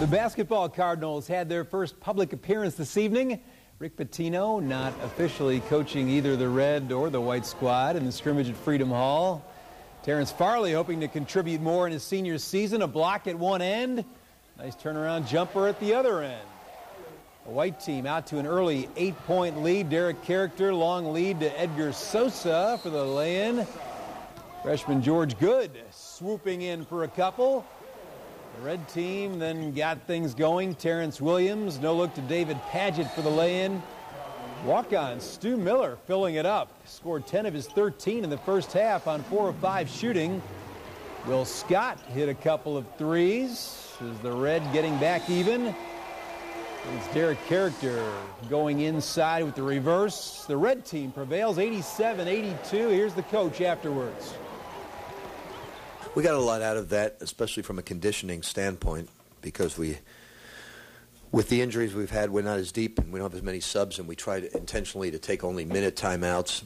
The basketball Cardinals had their first public appearance this evening. Rick Pitino not officially coaching either the red or the white squad in the scrimmage at Freedom Hall. Terrence Farley hoping to contribute more in his senior season. A block at one end. Nice turnaround jumper at the other end. The white team out to an early 8-point lead. Derek Character, long lead to Edgar Sosa for the lay-in. Freshman George Good swooping in for a couple. The red team then got things going. Terrence Williams, no look to David Padgett for the lay-in. Walk-on Stu Miller filling it up. Scored 10 of his 13 in the first half on 4 of 5 shooting. Will Scott hit a couple of threes. Is the red getting back even? It's Derek Character going inside with the reverse. The red team prevails 87-82. Here's the coach afterwards. We got a lot out of that, especially from a conditioning standpoint, because with the injuries we've had, we're not as deep and we don't have as many subs, and we tried intentionally to take only minute timeouts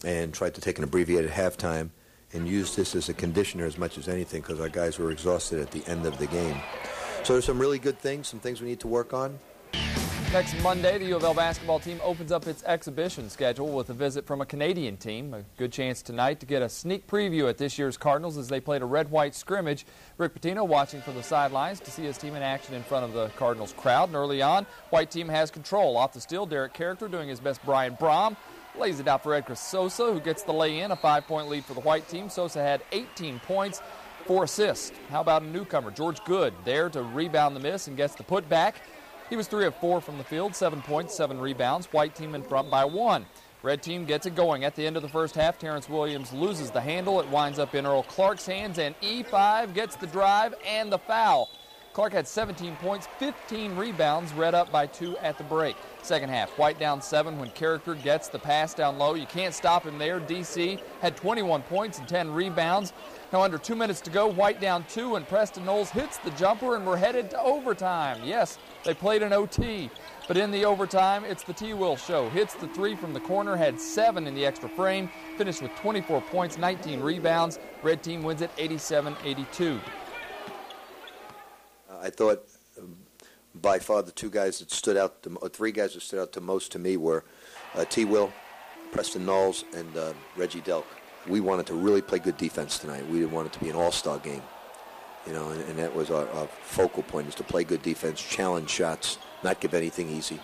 and tried to take an abbreviated halftime and use this as a conditioner as much as anything because our guys were exhausted at the end of the game. So there's some really good things, some things we need to work on. Next Monday, the U of L basketball team opens up its exhibition schedule with a visit from a Canadian team. A good chance tonight to get a sneak preview at this year's Cardinals as they played a red-white scrimmage. Rick Pitino watching from the sidelines to see his team in action in front of the Cardinals crowd. And early on, white team has control. Off the steal, Derek Character doing his best Brian Brom. Lays it out for Edgar Sosa, who gets the lay-in, a 5-point lead for the white team. Sosa had 18 points, 4 assists. How about a newcomer, George Good, there to rebound the miss and gets the putback. He was 3 of 4 from the field, 7 points, 7 rebounds. White team in front by 1. Red team gets it going. At the end of the first half, Terrence Williams loses the handle. It winds up in Earl Clark's hands, and E5 gets the drive and the foul. Clark had 17 points, 15 rebounds, read up by 2 at the break. Second half, White down 7 when Character gets the pass down low. You can't stop him there. DC had 21 points and 10 rebounds. Now under 2 minutes to go, White down 2, and Preston Knowles hits the jumper, and we're headed to overtime. Yes, they played an OT, but in the overtime, it's the T-Will show. Hits the 3 from the corner, had 7 in the extra frame, finished with 24 points, 19 rebounds. Red team wins it 87-82. I thought by far the 3 guys that stood out the most to me were T-Will, Preston Knowles, and Reggie Delk. We wanted to really play good defense tonight. We didn't want it to be an all-star game, you know, and that was our focal point, is to play good defense, challenge shots, not give anything easy.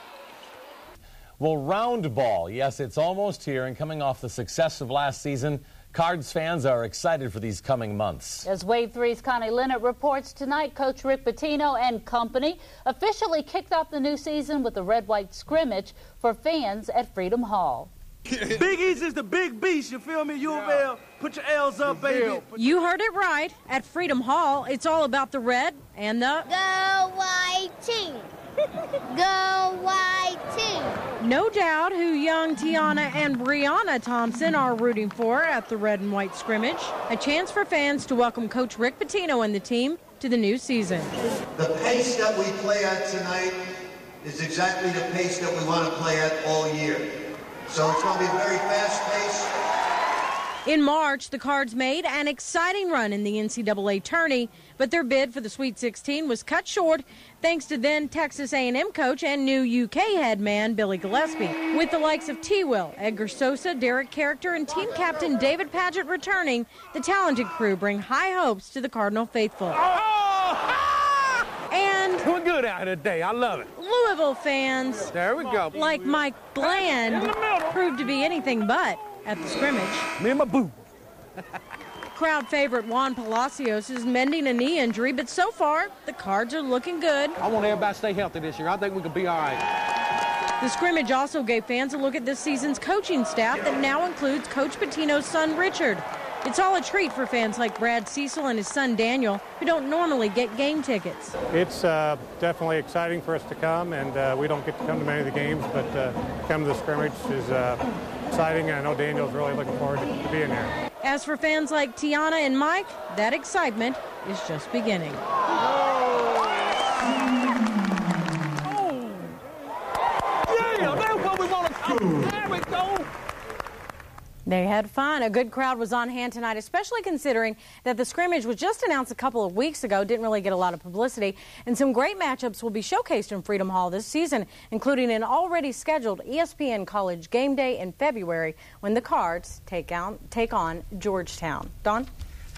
Well, round ball, yes, it's almost here, and coming off the success of last season, Cards fans are excited for these coming months. As Wave 3's Connie Linnett reports tonight, Coach Rick Pitino and company officially kicked off the new season with a red-white scrimmage for fans at Freedom Hall. Big East is the big beast, you feel me? U of L, put your L's up, baby. You heard it right. At Freedom Hall, it's all about the red and the... Go White Team! Go White Team! No doubt who young Tiana and Brianna Thompson are rooting for at the red and white scrimmage. A chance for fans to welcome Coach Rick Pitino and the team to the new season. The pace that we play at tonight is exactly the pace that we want to play at all year. So it's going to be a very fast pace. In March, the Cards made an exciting run in the NCAA tourney, but their bid for the Sweet 16 was cut short thanks to then Texas A&M coach and new UK head man Billy Gillespie. With the likes of T-Will, Edgar Sosa, Derek Character, and team captain David Padgett returning, the talented crew bring high hopes to the Cardinal faithful. And Doing good out here today. I love it. Louisville fans, There we go. like Mike Bland, proved to be anything but at the scrimmage. Me and my boo. Crowd favorite Juan Palacios is mending a knee injury, but so far, the Cards are looking good. I want everybody to stay healthy this year. I think we could be all right. The scrimmage also gave fans a look at this season's coaching staff that now includes Coach Pitino's son, Richard. It's all a treat for fans like Brad Cecil and his son, Daniel, who don't normally get game tickets. It's definitely exciting for us to come, and we don't get to come to many of the games, but come to the scrimmage is exciting, and I know Daniel's really looking forward to being there. As for fans like Tiana and Mike, that excitement is just beginning. Yeah, that's what we want to do. There we go. They had fun. A good crowd was on hand tonight, especially considering that the scrimmage was just announced a couple of weeks ago, didn't really get a lot of publicity, and some great matchups will be showcased in Freedom Hall this season, including an already scheduled ESPN College game day in February when the Cards take on Georgetown. Dawn?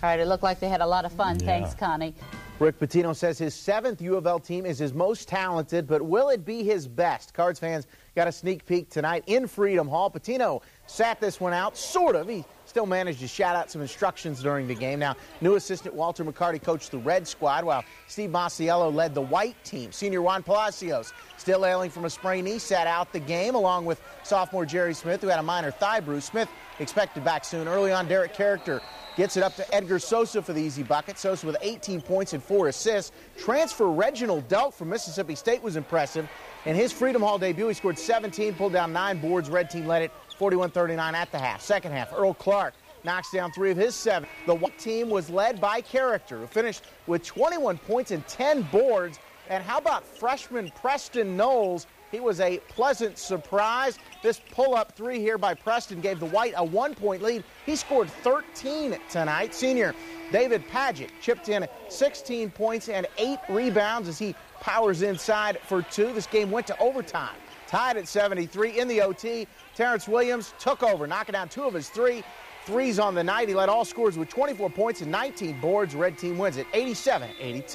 All right, it looked like they had a lot of fun. Yeah. Thanks, Connie. Rick Pitino says his 7th U of L team is his most talented, but will it be his best? Cards fans got a sneak peek tonight in Freedom Hall. Pitino sat this one out, sort of. He still managed to shout out some instructions during the game. Now, new assistant Walter McCarty coached the red squad, while Steve Masiello led the white team. Senior Juan Palacios, still ailing from a sprained knee, sat out the game, along with sophomore Jerry Smith, who had a minor thigh bruise. Smith expected back soon. Early on, Derek Character gets it up to Edgar Sosa for the easy bucket. Sosa with 18 points and 4 assists. Transfer Reginald Delk from Mississippi State was impressive. In his Freedom Hall debut, he scored 17, pulled down 9 boards. Red team led it 41-39 at the half. Second half, Earl Clark knocks down 3 of his 7. The white team was led by Character, who finished with 21 points and 10 boards. And how about freshman Preston Knowles? He was a pleasant surprise. This pull-up 3 here by Preston gave the White a 1-point lead. He scored 13 tonight. Senior David Padgett chipped in 16 points and 8 rebounds as he powers inside for 2. This game went to overtime. Tied at 73 in the OT. Terrence Williams took over, knocking down 2 of his 3 threes on the night. He led all scorers with 24 points and 19 boards. Red team wins it 87-82.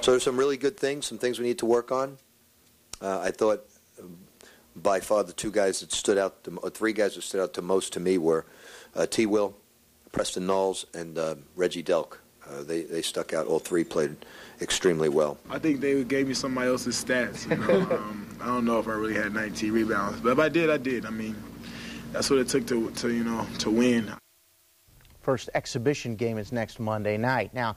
So there's some really good things, some things we need to work on. I thought by far the 3 guys that stood out the most to me were T. Will, Preston Knowles, and Reggie Delk. They stuck out. All 3 played extremely well. I think they gave me somebody else's stats. You know? I don't know if I really had 19 rebounds, but if I did, I did. I mean, that's what it took to win. First exhibition game is next Monday night. Now,